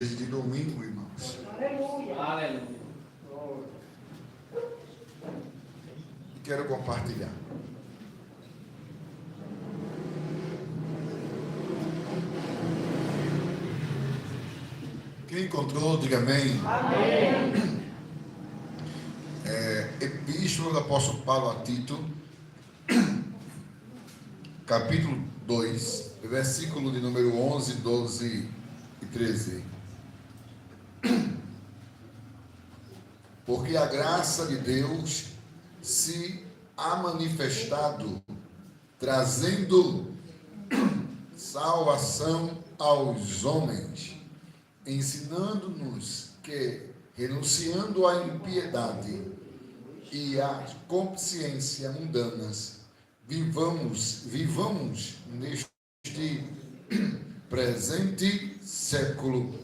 de domingo, irmãos. Aleluia. Aleluia. E quero compartilhar. Quem encontrou, diga amém. Amém. Epístola do apóstolo Paulo a Tito, capítulo 2, versículo de número 11, 12 e 13. Porque a graça de Deus se há manifestado, trazendo salvação aos homens, ensinando-nos que, renunciando à impiedade e à consciência mundanas, vivamos neste presente século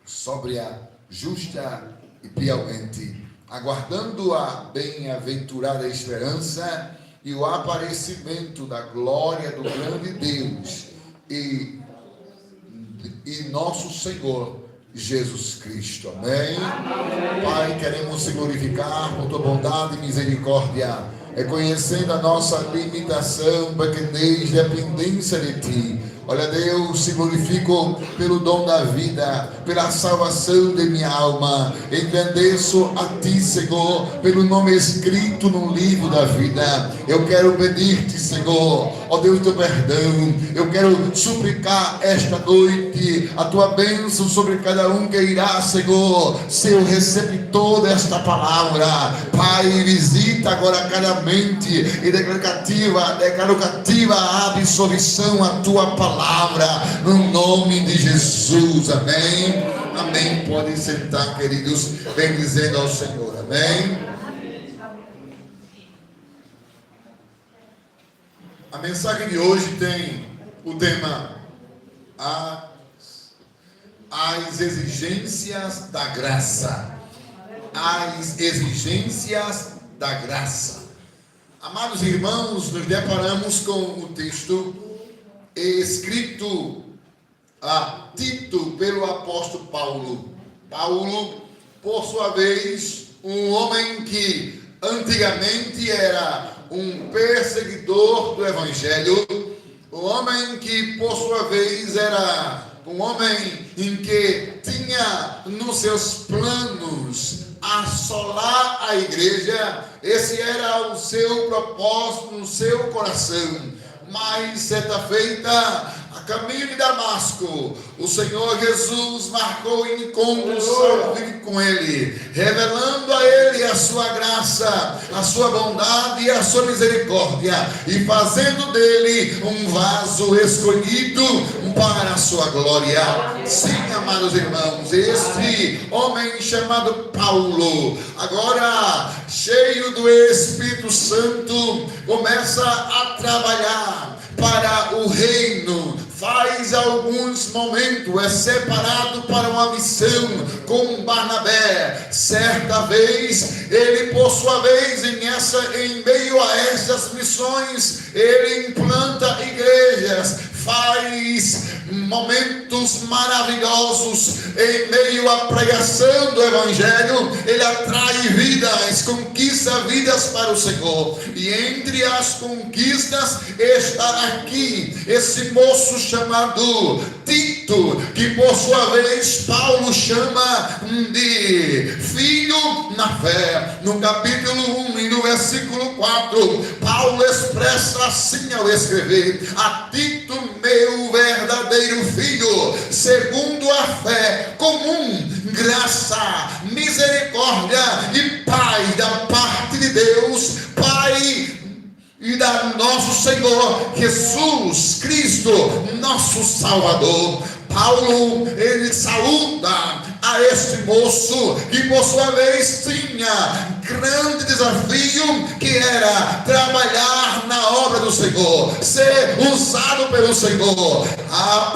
sóbria, justa e piamente, aguardando a bem-aventurada esperança e o aparecimento da glória do grande Deus e nosso Senhor Jesus Cristo. Amém? Amém. Pai, queremos te glorificar por tua bondade e misericórdia, reconhecendo a nossa limitação, pequenez, dependência de ti. Olha, Deus, te glorifico pelo dom da vida, pela salvação de minha alma. Engrandeço a ti, Senhor, pelo nome escrito no livro da vida. Eu quero pedir-te, Senhor, ó Deus, teu perdão. Eu quero suplicar esta noite a tua bênção sobre cada um que irá, Senhor, ser o receptor desta palavra. Pai, visita agora cada mente e declaro cativa a absolvição a tua palavra, no nome de Jesus. Amém. Amém. Podem sentar, queridos, bendizendo ao Senhor. Amém. A mensagem de hoje tem o tema as exigências da graça. As exigências da graça. Amados irmãos, nos deparamos com o texto escrito a Tito pelo apóstolo Paulo. Paulo, por sua vez, um homem que antigamente era um perseguidor do evangelho, um homem que por sua vez era um homem em que tinha nos seus planos assolar a igreja. Esse era o seu propósito no seu coração. Mas certa feita, a caminho de Damasco, o Senhor Jesus marcou um encontro salvífico com ele, revelando a ele a sua graça, a sua bondade e a sua misericórdia, e fazendo dele um vaso escolhido para a sua glória. Sim, amados irmãos, este homem chamado Paulo, agora cheio do Espírito Santo, começa a trabalhar para o reino. Faz alguns momentos, é separado para uma missão com Barnabé. Certa vez, ele por sua vez, em meio a essas missões, ele implanta igrejas, faz momentos maravilhosos em meio à pregação do evangelho. Ele atrai vidas, conquista vidas para o Senhor. E entre as conquistas está aqui esse moço chamado Tito, que por sua vez Paulo chama de filho na fé. No capítulo 1 e no versículo 4, Paulo expressa assim ao escrever: a Tito, meu verdadeiro filho, segundo a fé comum, graça, misericórdia e paz da parte de Deus, Pai e da nosso Senhor Jesus Cristo, nosso Salvador. Paulo, ele saúda a a este moço, que por sua vez tinha grande desafio, que era trabalhar na obra do Senhor, ser usado pelo Senhor.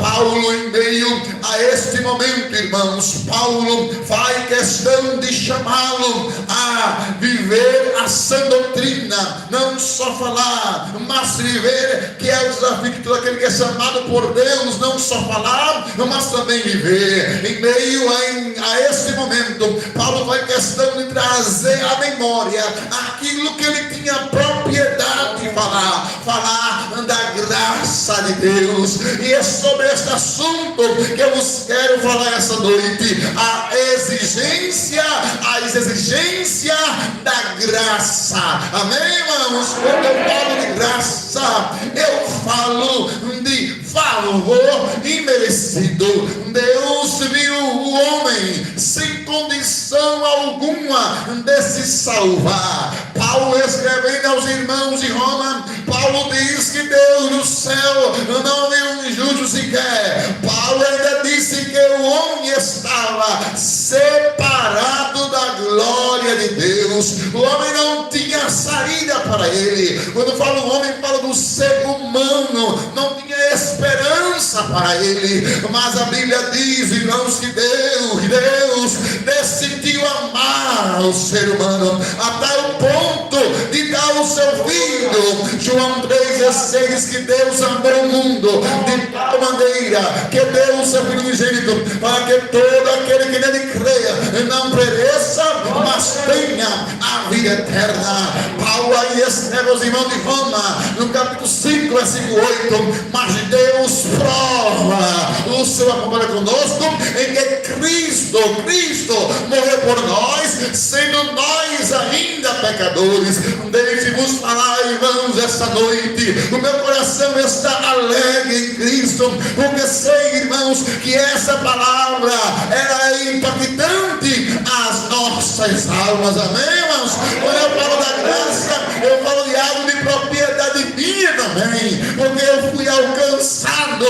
Paulo, em meio a este momento, irmãos, Paulo faz questão de chamá-lo a viver a sã doutrina, não só falar, mas viver, que é o desafio que todo aquele que é chamado por Deus, não só falar, mas também viver. Em meio a esse momento, Paulo faz questão de trazer à memória aquilo que ele tinha propriedade de falar da graça de Deus. E é sobre este assunto que eu vos quero falar essa noite, as exigências da graça. Amém, irmãos? Quando eu falo de graça, eu falo de favor imerecido. Deus viu o homem sem condição alguma de se salvar. Paulo, escrevendo aos irmãos de Roma, Paulo diz que Deus no céu não viu um justo sequer. Paulo ainda disse que o homem estava separado da glória de Deus. O homem não tinha saída para ele. Quando falo o homem, falo do ser humano, não tinha esperança para ele. Mas a Bíblia diz, irmãos, que Deus decidiu amar o ser humano até o ponto de dar o seu filho. João 3,16 que Deus amou o mundo de tal maneira que deu o seu filho unigênito, para que todo aquele que nele creia não pereça, mas tenha a vida eterna. Paulo aí escreve aos irmãos de Roma, no capítulo 5, versículo 8: mas Deus prova o seu amor para conosco em que Cristo morreu por nós, sendo nós ainda pecadores. Deixe-vos falar, irmãos, esta noite. O meu coração está alegre em Cristo, porque sei, irmãos, que essa palavra ela é impactante às nossas almas. Amém, irmãos? Quando eu falo da graça, eu falo de algo de propriedade minha também, porque eu fui alcançado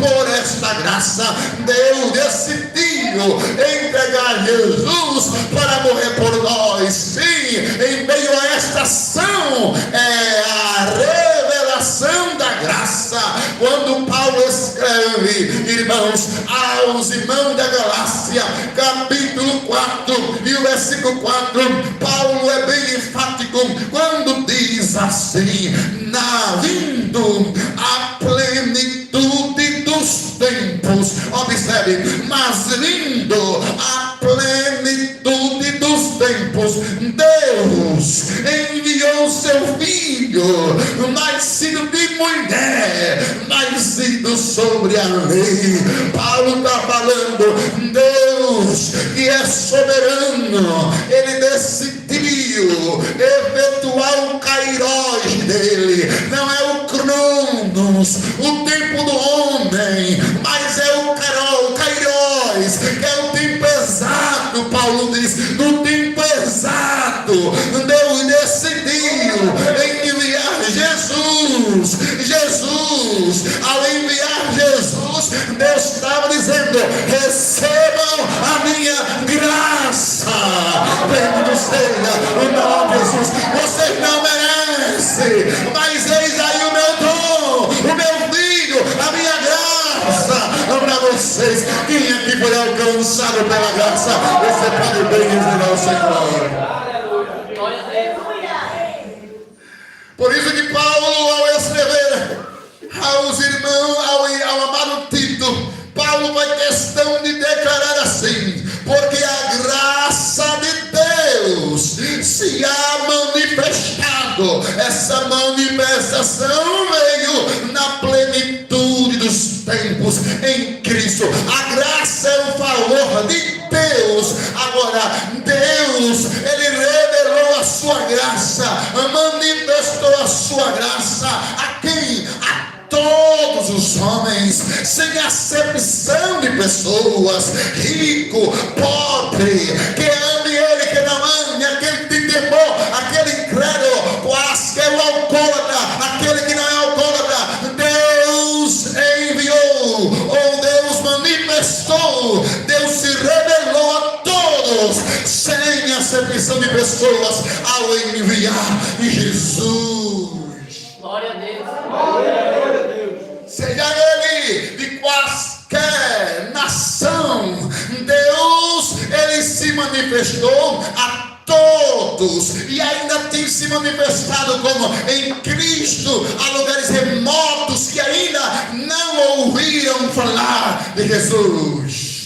por esta graça. Deus decidiu entregar Jesus para morrer por nós. Sim, em meio a esta ação é a revelação da graça. Quando Paulo escreve, irmãos, aos irmãos da Galácia, capítulo 4 e o versículo 4, Paulo é bem enfático quando diz assim: vindo a plenitude dos tempos. Observe, mas vindo a plenitude dos tempos, Deus enviou seu filho, nascido de mulher, nascido sobre a lei. Paulo está falando, Deus que é soberano, ele decidiu efetuar o kairós dele. Não é o cronos, o tempo do homem, mas é o kairós, que é o tempo exato. Paulo diz, no tempo exato, Deus decidiu enviar Jesus. Ao enviar Jesus, Deus estava dizendo: recebam a minha graça. Bendito seja o nome de Jesus. Vocês não merecem, mas eis aí o meu dom, o meu filho, a minha graça para vocês. Quem aqui foi alcançado pela graça, você pode bem dizer ao Senhor. Por isso que Paulo, ao escrever aos irmãos, ao amado Tito, Paulo faz questão de declarar assim: porque a graça de Deus se há manifestado. Essa manifestação veio na plenitude dos tempos em Cristo. A graça é o favor de Deus. Agora, Deus, ele revelou a sua graça, manifestou a sua graça a quem? A todos os homens, sem acepção de pessoas, rico, pobre, que ame ele, que não ame, aquele que tem temor, aquele incrédulo, quase que é o alcoólatra, aquele que não é alcoólatra. Deus enviou, ou Deus manifestou, Deus se revelou a pessoas ao enviar Jesus. Glória a Deus. Seja ele de qualquer nação, Deus, ele se manifestou a todos e ainda tem se manifestado como em Cristo a lugares remotos que ainda não ouviram falar de Jesus.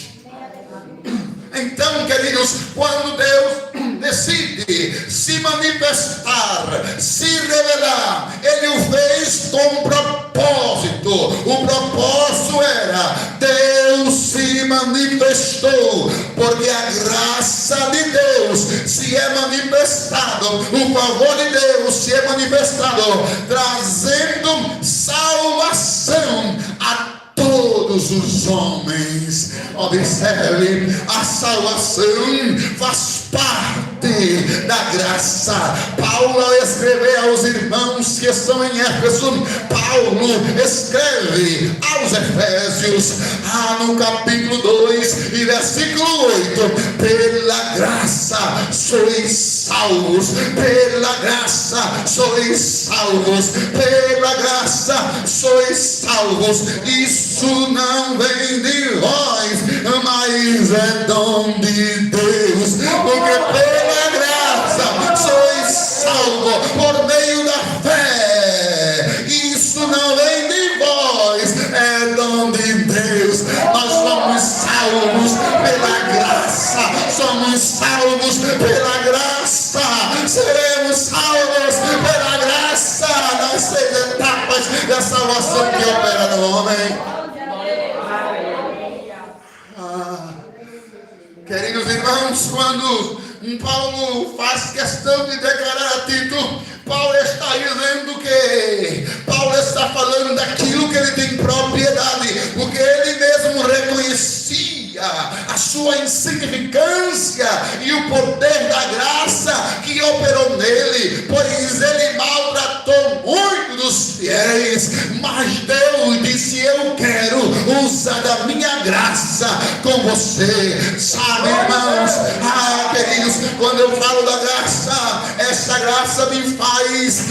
Então, queridos, quando Deus decide se manifestar, se revelar, Ele o fez com um propósito. O propósito era: Deus se manifestou, porque a graça de Deus se é manifestado, o favor de Deus se é manifestado, trazendo salvação a todos os homens. Observe, a salvação faz parte da graça. Paulo, ao escrever aos irmãos que estão em Éfeso, Paulo escreve aos Efésios, no capítulo 2 e versículo 8: pela graça sois salvos, pela graça sois salvos, pela graça sois salvos. Isso não vem de vós, mas é dom de Deus, porque pela graça sois salvos por meio da fé. Isso não vem de vós, é dom de Deus. Nós somos salvos pela graça, somos salvos pela graça, seremos salvos pela graça nas 6 etapas da salvação que opera no homem. Queridos irmãos, quando Paulo faz questão de declarar a Tito, Paulo está dizendo que Paulo está falando daquilo que ele tem propriedade, porque ele mesmo reconhecia a sua insignificância e o poder da graça que operou nele, pois ele maltratou muito dos fiéis, mas Deus disse: eu quero usar da minha graça com você. Sabe, irmãos, queridos, quando eu falo da graça, essa graça me faz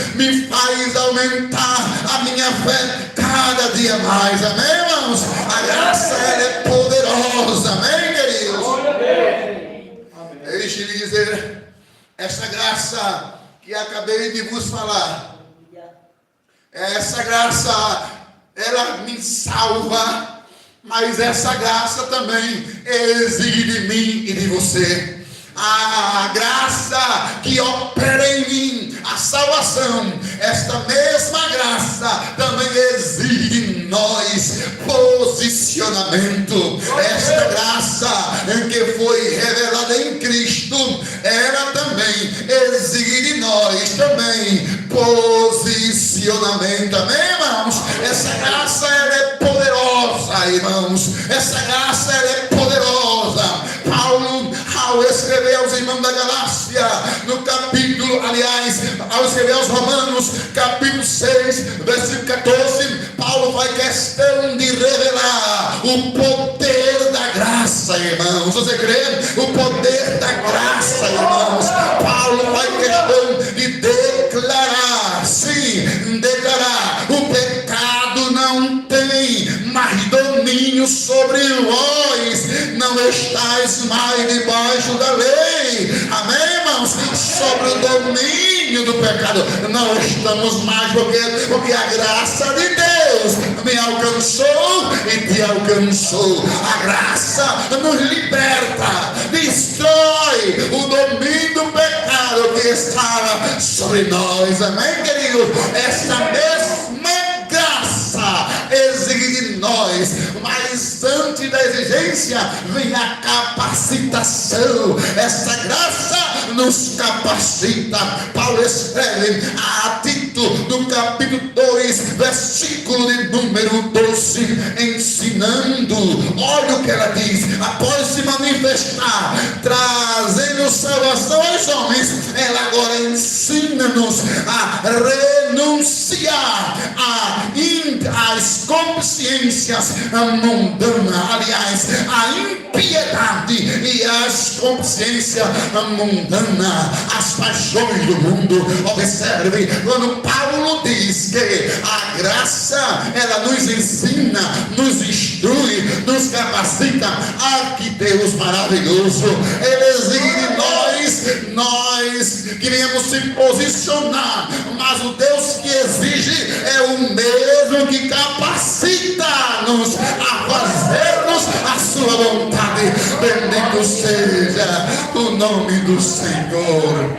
aumentar a minha fé cada dia mais. Amém, irmãos? A graça, ela é poderosa. Amém, queridos? Deixe-lhe dizer, essa graça que acabei de vos falar, essa graça, ela me salva, mas essa graça também exige de mim e de você. A graça que opera em mim, a salvação, esta mesma graça também exige de nós posicionamento. Esta graça que foi revelada em Cristo, ela também exige de nós também posicionamento. Amém, irmãos? Essa graça, ela é poderosa, irmãos. Essa graça, ela é poderosa. Paulo, ao escrever aos irmãos da Galácia, no capítulo, ao escrever aos Romanos, capítulo 6, versículo 14, Paulo faz questão de revelar o poder da graça, irmãos. Você crê? O poder da graça, irmãos. Paulo faz questão de declarar, sim, declarar: o pecado não tem mais domínio sobre vós, não estáis mais debaixo da lei. Amém, irmãos? Sobre o domínio do pecado não estamos mais, porque a graça de Deus me alcançou e te alcançou. A graça nos liberta, destrói o domínio do pecado que estava sobre nós. Amém, querido? Esta mesma graça exige de nós, mas antes da exigência vem a capacitação. Essa graça nos capacita. Paulo escreve a Tito, no capítulo 2, versículo de número 12, ensinando. Olha o que ela diz: após se manifestar, trazendo deu salvação aos homens, ela agora ensina-nos a renunciar às consciências mundanas, aliás, a impiedade e as consciências mundanas, as paixões do mundo. Observe, quando Paulo diz que a graça, ela nos ensina, nos instrui, nos capacita. Que Deus maravilhoso! Ele exige de nós queremos se posicionar, mas o Deus que exige é o mesmo que capacita-nos a fazermos a sua vontade. Bendito seja o nome do Senhor.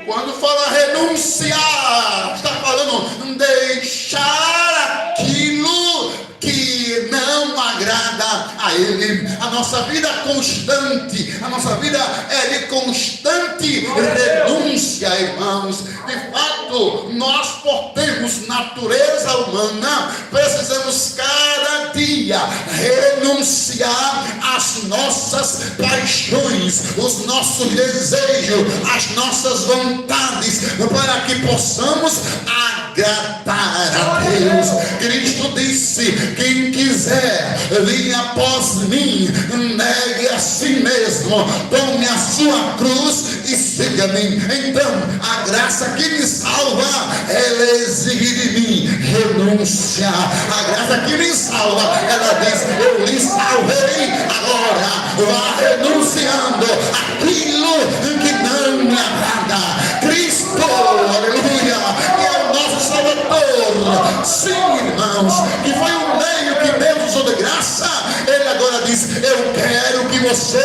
Quando fala renunciar, está falando deixar aquilo que não agrada a Ele. A nossa vida constante, a nossa vida é de constante renúncia, irmãos. De fato, nós, por termos natureza humana, precisamos cada dia renunciar às nossas paixões, os nossos desejos, as nossas vontades, para que possamos agradar a Deus. Cristo disse: quem quiser vir após mim, negue a si mesmo, tome a sua cruz e siga-me. Então, a graça que me salva, ela exige de mim renúncia. A graça que me salva, ela diz: eu lhe salvei, agora vá renunciando aquilo que não me agrada. Cristo, aleluia, é o nosso Salvador. Sim, irmãos, que foi um meio que Deus usou de graça. Ele agora diz: eu quero que você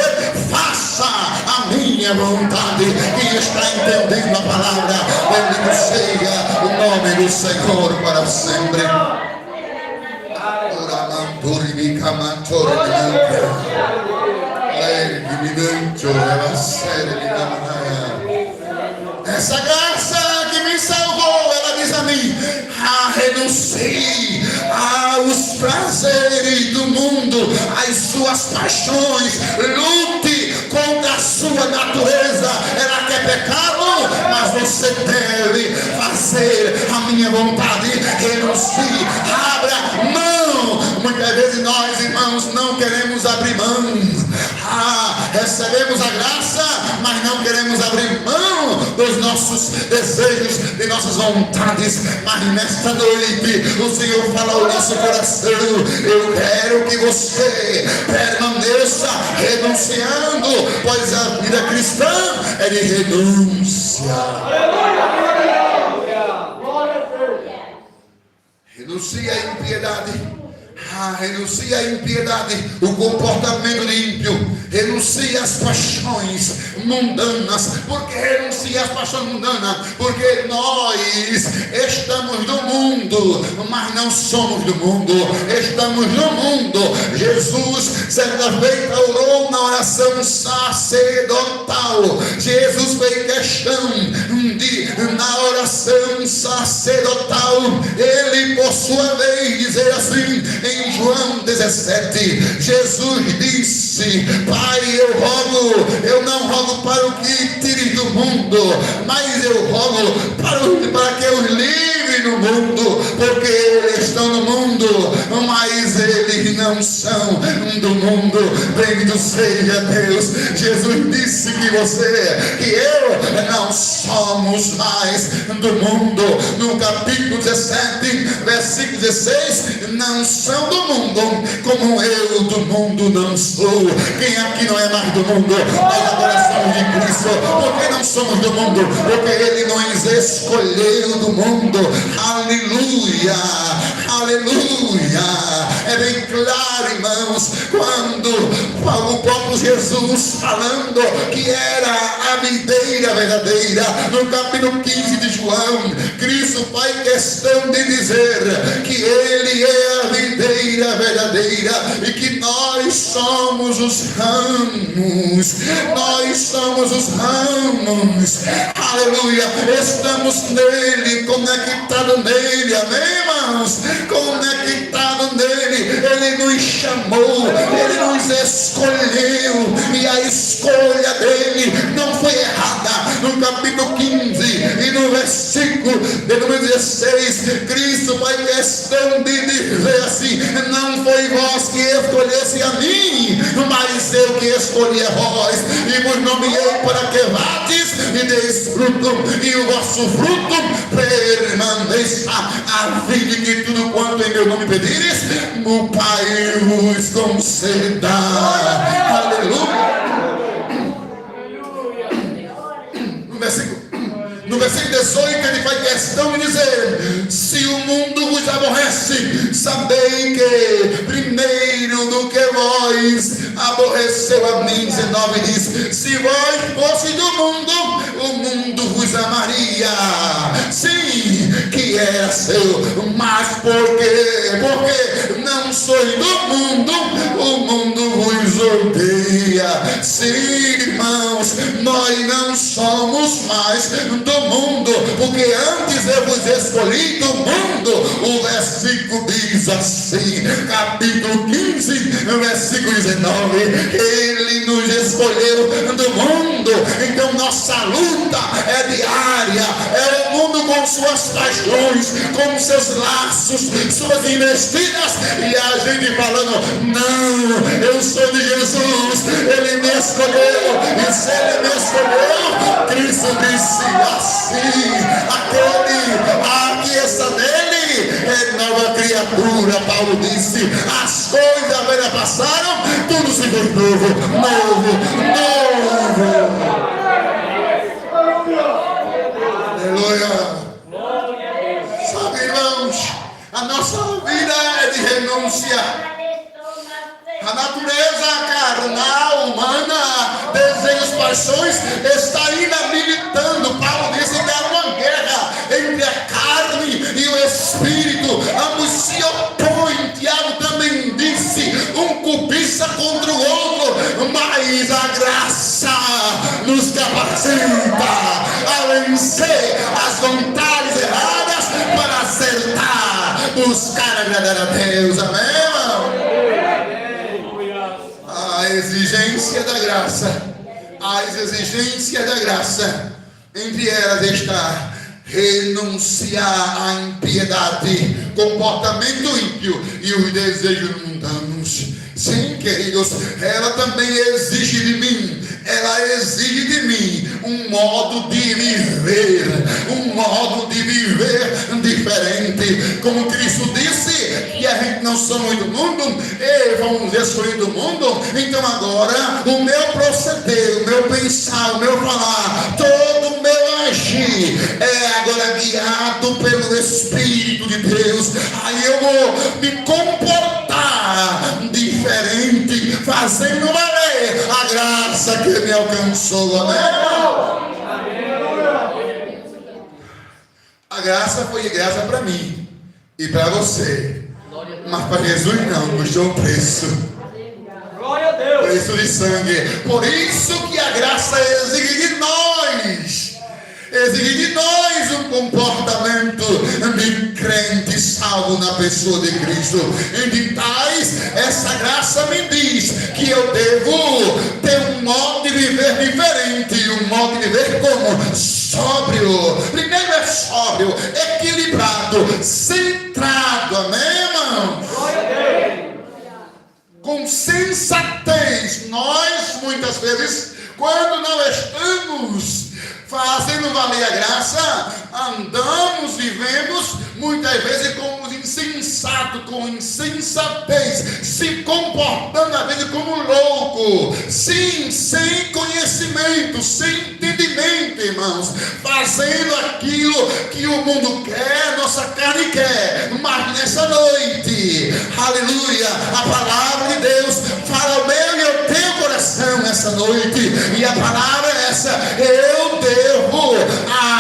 faça a minha vontade. E está entendendo a palavra. Bendito seja o nome do Senhor para sempre. Essa graça que me salvou, ela diz a mim: renuncie aos prazeres do mundo, às suas paixões, lute contra a sua natureza. Ela quer pecado, mas você deve fazer a minha vontade. Renuncie, abra mão. Muitas vezes nós, irmãos, não queremos abrir mão. Recebemos a graça, mas não queremos abrir mão dos nossos desejos, de nossas vontades. Mas nesta noite o Senhor fala ao nosso coração: eu quero que você permaneça renunciando, pois a vida cristã é de renúncia. Renuncia à impiedade. Renuncia à impiedade, o comportamento ímpio. Renuncia às paixões mundanas. Por que renuncia às paixões mundanas? Porque nós estamos no mundo, mas não somos do mundo. Estamos no mundo. Jesus, certa feita, orou na oração sacerdotal. Jesus fez questão de, na oração sacerdotal, ele, por sua vez, dizer assim, em João 17, Jesus disse: Pai, eu não rogo para o que tires do mundo, mas eu rogo para que eu livre no mundo, porque eles estão no mundo, mas eles não são do mundo. Bendito seja Deus. Jesus disse que que eu não somos mais do mundo. No capítulo 17, versículo 16, não são do mundo, como eu do mundo não sou. Quem aqui não é mais do mundo? Nós agora somos de Cristo. Por que não somos do mundo? Porque Ele nos escolheu do mundo. Aleluia, aleluia. É bem claro, irmãos, quando o próprio Jesus falando que era a videira verdadeira, no capítulo 15 de João, Cristo faz questão de dizer que Ele é a videira verdadeira e que nós somos os ramos. Nós somos os ramos. Aleluia. Estamos nele, conectados nele. Amém, irmãos? Conectados nele. Ele nos chamou, Ele nos escolheu, e a escolha dele não foi errada. No capítulo 15 e no versículo de número 16, Cristo faz questão de dizer assim: não foi vós que escolhesse a mim, mas eu que escolhi a vós, e vos nomeei para que vades e deis fruto, e o vosso fruto permaneça, a fim de que tudo quanto em meu nome pedires, o Pai vos conceda. Aleluia. No versículo 18 ele faz questão de dizer: se o mundo vos aborrece, sabei que primeiro do que vós aborreceu a mim. 19 diz: se vós fosse do mundo, o mundo vos amaria. Sim, que era seu, mas porque não sois do mundo, o mundo vos odeia. Sim, irmãos, nós não somos mais do mundo, porque antes eu vos escolhi do mundo. O versículo diz assim, capítulo 15, versículo 19: Ele nos escolheu do mundo. Então nossa luta é diária, é o mundo com suas paixões, com seus laços, suas investidas, e a gente falando: não, eu sou de Jesus, Ele me escolheu, e se Ele me escolheu, Cristo disse assim: aquele que está nele é nova criatura. Paulo disse: as coisas velhas passaram, tudo se fez novo, novo. Aleluia. Sabe, irmãos, a nossa vida é de renúncia. A natureza carnal, humana, desejos, paixões, está ainda militando. Paulo disse que há uma guerra entre a carne e o espírito. Ambos se opõem. Tiago também disse: um cobiça contra o outro, mas a graça nos capacita a vencer as vontades erradas para acertar, buscar agradar a Deus. Amém, irmão? A exigência da graça, as exigências da graça, entre elas está renunciar à impiedade, comportamento ímpio e os desejos mundanos. Sim, queridos, ela também exige de mim, ela exige de mim um modo de viver, diferente. Como Cristo disse que a gente não somos do mundo, e vamos escolher do mundo. Então agora o meu proceder, o meu pensar, o meu falar, todo o meu agir é agora guiado pelo Espírito de Deus. Aí eu vou me comportar diferente, fazendo valer a graça que me alcançou. Amém? A graça foi de graça para mim e para você, mas para Jesus não, custou um preço. Glória a Deus. Preço de sangue. Por isso que a graça exige de nós. Exige de nós um comportamento de crente salvo na pessoa de Cristo. Em tais, essa graça me diz que eu devo ter um modo de viver diferente. Um modo de viver como? Sóbrio. Primeiro é sóbrio, equilibrado, centrado. Amém, irmão? Glória a Deus. Com sensatez. Nós, muitas vezes, quando não estamos fazendo valer a graça, andamos, vivemos muitas vezes como insensato, com insensatez, se comportando às vezes como louco, sim, sem conhecimento, sem entendimento, irmãos, fazendo aquilo que o mundo quer, nossa carne quer. Mas nessa noite, aleluia, a palavra de Deus fala ao meu e ao teu coração essa noite, e a palavra é essa: eu devo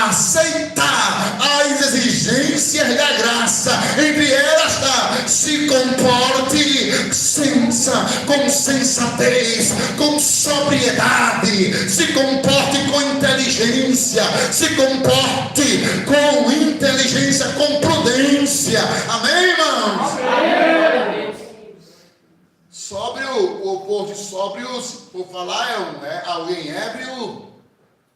aceitar as exigências da graça. Entre elas está: se comporte com sensatez, com sobriedade, se comporte com inteligência, se comporte com inteligência, com prudência. Amém, irmãos? Amém. o oposto de sóbrios, por falar, é alguém ébrio,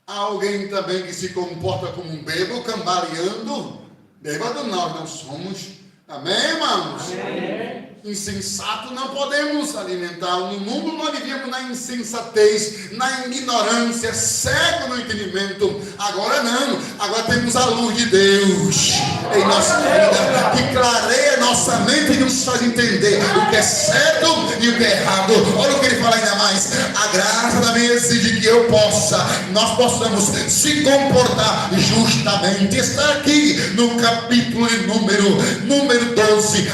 alguém também que se comporta como um bêbado, cambaleando. Bêbado nós não somos. Amém, irmãos? Amém. Insensato não podemos alimentar. No mundo nós vivíamos na insensatez, na ignorância, cego no entendimento. Agora não, agora temos a luz de Deus em nossa vida, que clareia nossa mente e nos faz entender o que é certo e o que é errado. Olha o que ele fala ainda mais: a graça também exige que nós possamos se comportar justamente. Está aqui no capítulo de número 12,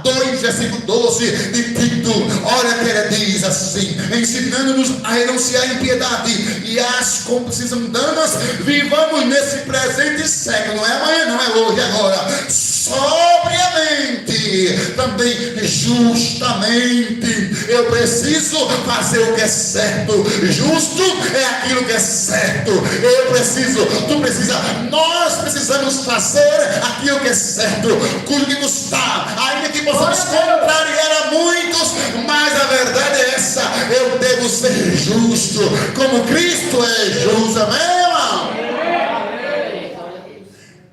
2 versículo 12 de Tito. Olha que ele diz assim: ensinando-nos a renunciar à impiedade e às cúmplices mundanas, vivamos nesse presente século, não é amanhã, não é hoje, agora, sobriamente, também justamente. Eu preciso fazer o que é certo. Justo é aquilo que é certo. Nós precisamos fazer aquilo que é certo, cujo que nos dá, ainda que possamos contrariar a muitos, mas a verdade é essa: eu devo ser justo, como Cristo é justo. Amém, irmão?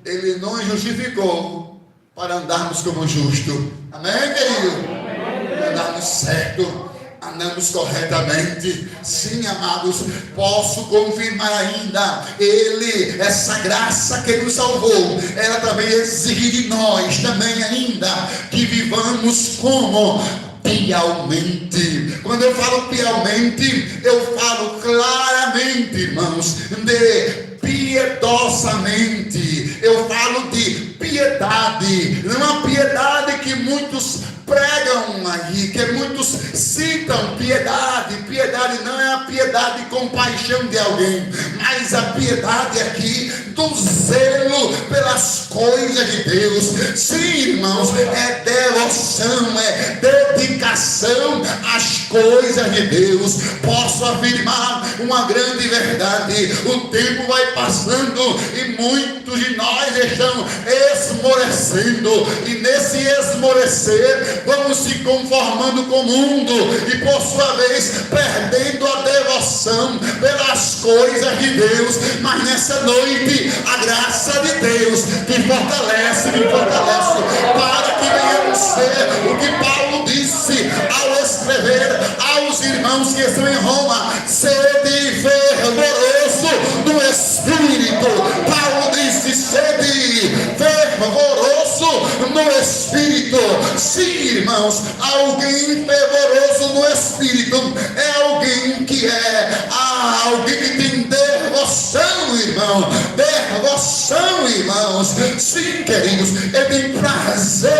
Ele nos justificou para andarmos como justo. Amém, querido? Andarmos certo, andamos corretamente. Sim, amados, posso confirmar ainda, essa graça que nos salvou, ela também exige de nós também ainda que vivamos como piamente. Quando eu falo piamente, eu falo claramente, irmãos, de piedosamente. Eu falo de piedade, não é uma piedade que muitos pregam aí, que muitos citam. Piedade não é a piedade e compaixão de alguém, mas a piedade aqui do zelo pelas coisas de Deus. Sim, irmãos, é devoção, é dedicação às coisas de Deus. Posso afirmar uma grande verdade: o tempo vai passando e muitos de nós estão esmorecendo, e nesse esmorecer vamos se conformando com o mundo e, por sua vez, perdendo a devoção pelas coisas de Deus. Mas nessa noite, a graça de Deus me fortalece para que venhamos ser o que Paulo disse ao escrever aos irmãos que estão em Roma: sede fervoroso no Espírito. Paulo disse: sede fervoroso no Espírito. Sim, irmãos, alguém fervoroso no Espírito é alguém que tem devoção, irmãos. Sim, queridos, ele tem prazer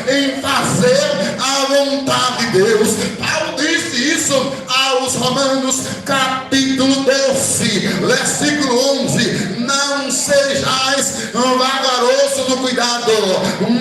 em fazer a vontade de Deus. Paulo disse isso aos Romanos, capítulo 12, versículo 11: não sejais vagaroso no cuidado,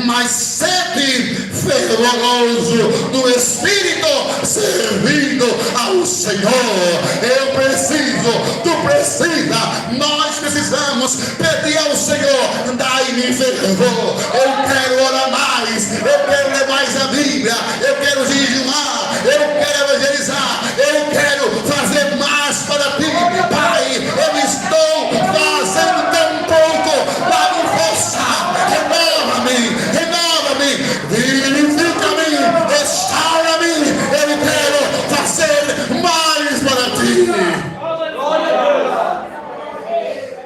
mas sede fervoroso no Espírito, servindo ao Senhor. Eu preciso, tu precisa, nós precisamos pedir ao Senhor: dai-me fervor. Eu quero orar mais, eu quero ler mais a Bíblia, eu quero jejuar, eu quero evangelizar, eu quero fazer mais para ti, Pai. Eu estou fazendo tão pouco, dá-me força, renova-me, vivifica-me, restaura-me. Eu quero fazer mais para ti.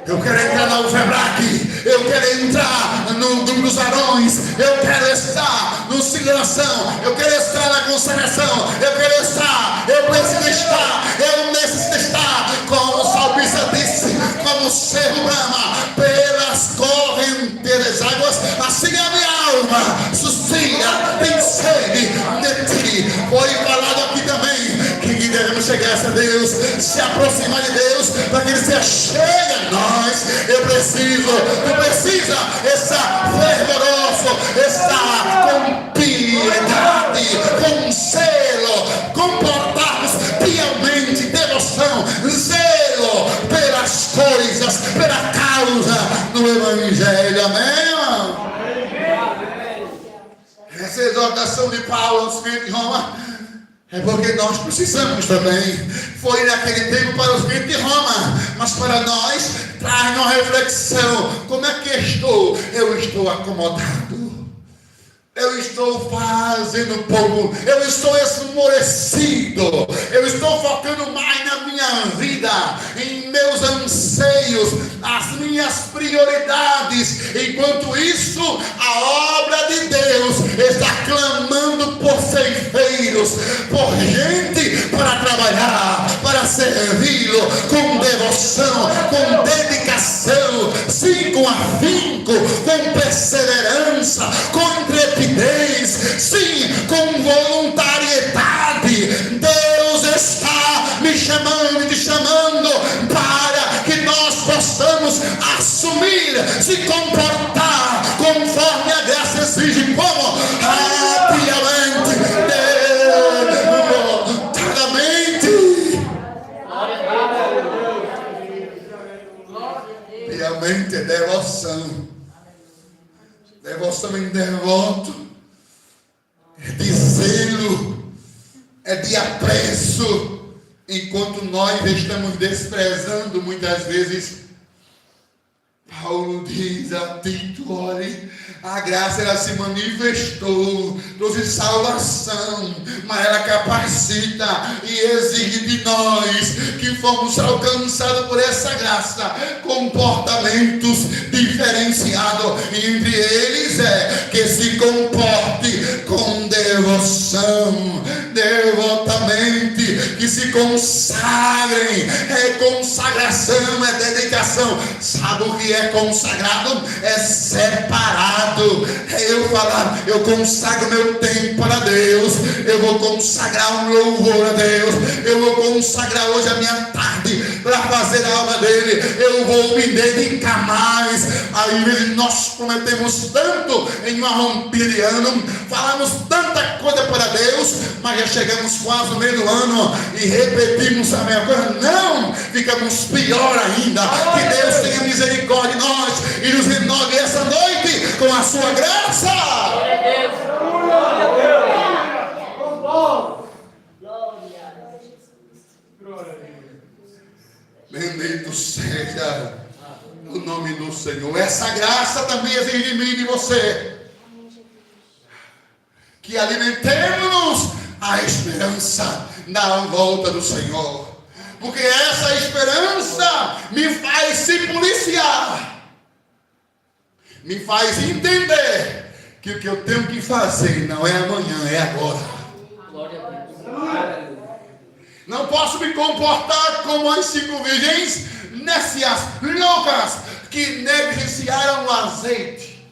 Eu quero entrar na UFEBRAC, eu quero entrar no grupo dos varões, eu quero estar no celebração, eu quero estar na consagração, eu preciso estar, eu necessito estar, como o salmista disse, como o cervo brama pelas correnteiras águas, assim a minha alma suspira, tem sede de ti. Foi falado aqui também que devemos chegar a Deus, se aproximar de Deus, para que Ele se achegue a nós. Eu preciso, tu precisa estar fervoroso, estar com piedade, com zelo, comportar-nos piamente, devoção, zelo pelas coisas, pela causa do Evangelho. Amém, irmão? Essa exortação de Paulo aos crentes de Roma É porque nós precisamos também. Foi naquele tempo para os crentes de Roma, mas para nós traz uma reflexão. Como é que eu estou acomodado. Eu estou fazendo pouco, eu estou esmorecido, eu estou focando mais na minha vida, em meus anseios, as minhas prioridades. Enquanto isso, a obra de Deus está clamando por ceifeiros, por gente para trabalhar, para servi-lo com devoção, com dedicação, sim, com afinco, com perseverança, com intrepidez, sim, com voluntariedade. Deus está me chamando e te chamando para que nós possamos assumir, se comportar conforme a graça exige, como piamente, devotamente, piamente, devoção em devoto, é de zelo, é de apreço, enquanto nós estamos desprezando muitas vezes. Paulo diz a Tito: olhe, a graça ela se manifestou, trouxe salvação, mas ela capacita e exige de nós que fomos alcançados por essa graça comportamentos diferenciados. Entre eles que se comporte com devoção, devotamente, que se consagrem. É consagração, é dedicação. Sabe o que é consagrado? É separado. É eu falar: eu consagro meu tempo para Deus, eu vou consagrar um louvor a Deus, eu vou consagrar hoje a minha tarde para fazer a obra dele, eu vou me dedicar mais. Às vezes nós prometemos tanto em uma rompida de ano, falamos tanta coisa para Deus, mas já chegamos quase no meio do ano e repetimos a mesma coisa. Não, ficamos pior ainda. Que Deus tenha misericórdia de nós e nos renove essa noite com a sua graça. Glória a Deus. Glória a Deus. Glória a Deus. Bendito seja o nome do Senhor. Essa graça também exige de mim e de você que alimentemos a esperança na volta do Senhor, porque essa esperança me faz se policiar, me faz entender que o que eu tenho que fazer não é amanhã, é agora. Glória a Deus. Não posso me comportar como as 5 virgens nécias, loucas, que negligenciaram o azeite,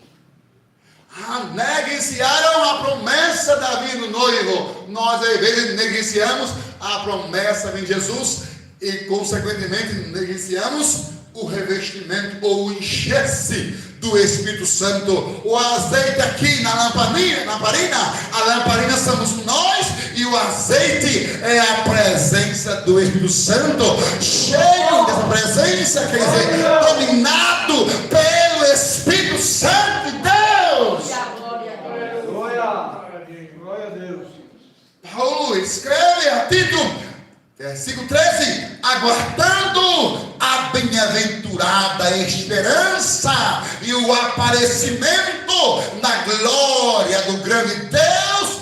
negligenciaram a promessa da vinda do noivo. Nós às vezes negligenciamos a promessa de Jesus e consequentemente negligenciamos o revestimento ou o enxerce do Espírito Santo. O azeite aqui na lamparina, a lamparina somos nós e o azeite é a presença do Espírito Santo, cheio dessa presença, quer dizer, dominado pelo Espírito Santo de Deus. Glória a Deus. Paulo escreve a Tito, versículo 13: aguardando a bem-aventurada esperança e o aparecimento da glória do grande Deus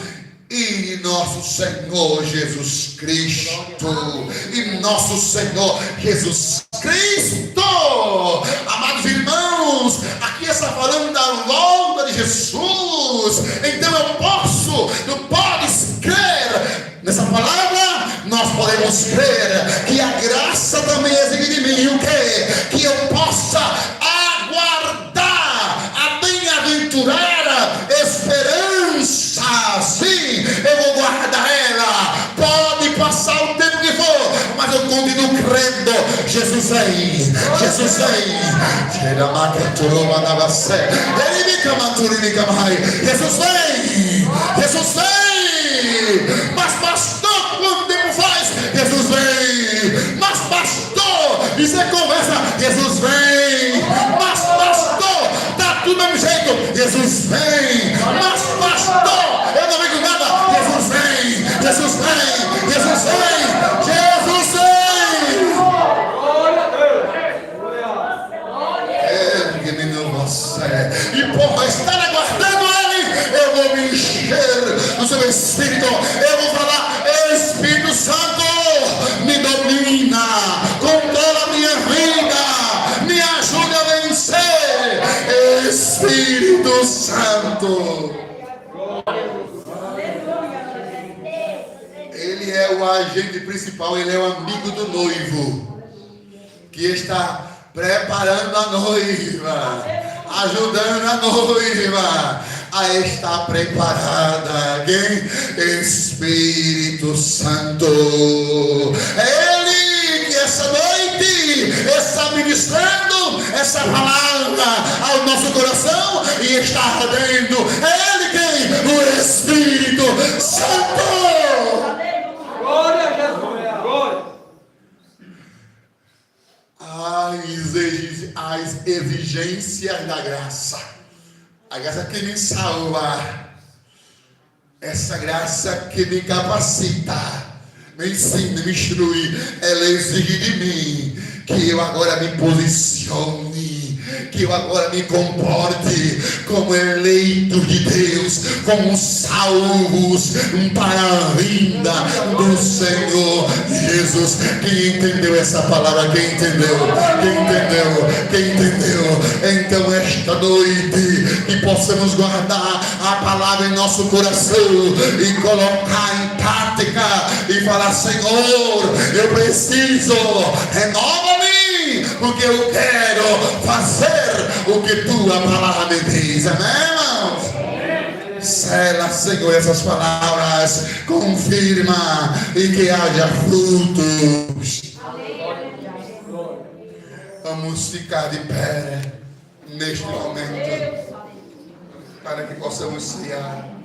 e nosso Senhor Jesus Cristo. E nosso Senhor Jesus Cristo. Amados irmãos, aqui está falando da volta de Jesus. Então tu podes crer nessa palavra. Nós podemos crer que a graça também exige de mim o quê? Que eu possa aguardar a bem-aventurada esperança. Sim, eu vou guardar ela. Pode passar o tempo que for, mas eu continuo crendo. Jesus vem, Jesus vem. Jesus vem, Jesus vem. Mas pastor, quanto tempo faz? Jesus vem. Mas pastor, isso é conversa. Jesus vem. Mas pastor, tá tudo do mesmo jeito. Jesus vem. Mas pastor, eu não vejo nada. Jesus vem, Jesus vem. agente principal, ele é o amigo do noivo, que está preparando a noiva, ajudando a noiva a estar preparada. Quem? Espírito Santo. Ele que essa noite está ministrando essa palavra ao nosso coração e está ardendo. Ele quem? O Espírito Santo. Glória a Jesus. Glória. As exigências da graça. A graça que me salva. Essa graça que me capacita, me ensina, me instrui. Ela exige de mim que eu agora me posicione, que eu agora me comporte como eleito de Deus, como salvos para a vinda do Senhor Jesus. Quem entendeu essa palavra? Quem entendeu? Quem entendeu? Quem entendeu? Então esta noite que possamos guardar a palavra em nosso coração e colocar em prática e falar: Senhor, eu preciso, renova-me, porque eu quero fazer o que tua palavra me diz. Amém, irmãos? Sela, Senhor, essas palavras, confirma e que haja frutos. Vamos ficar de pé neste momento para que possamos cear.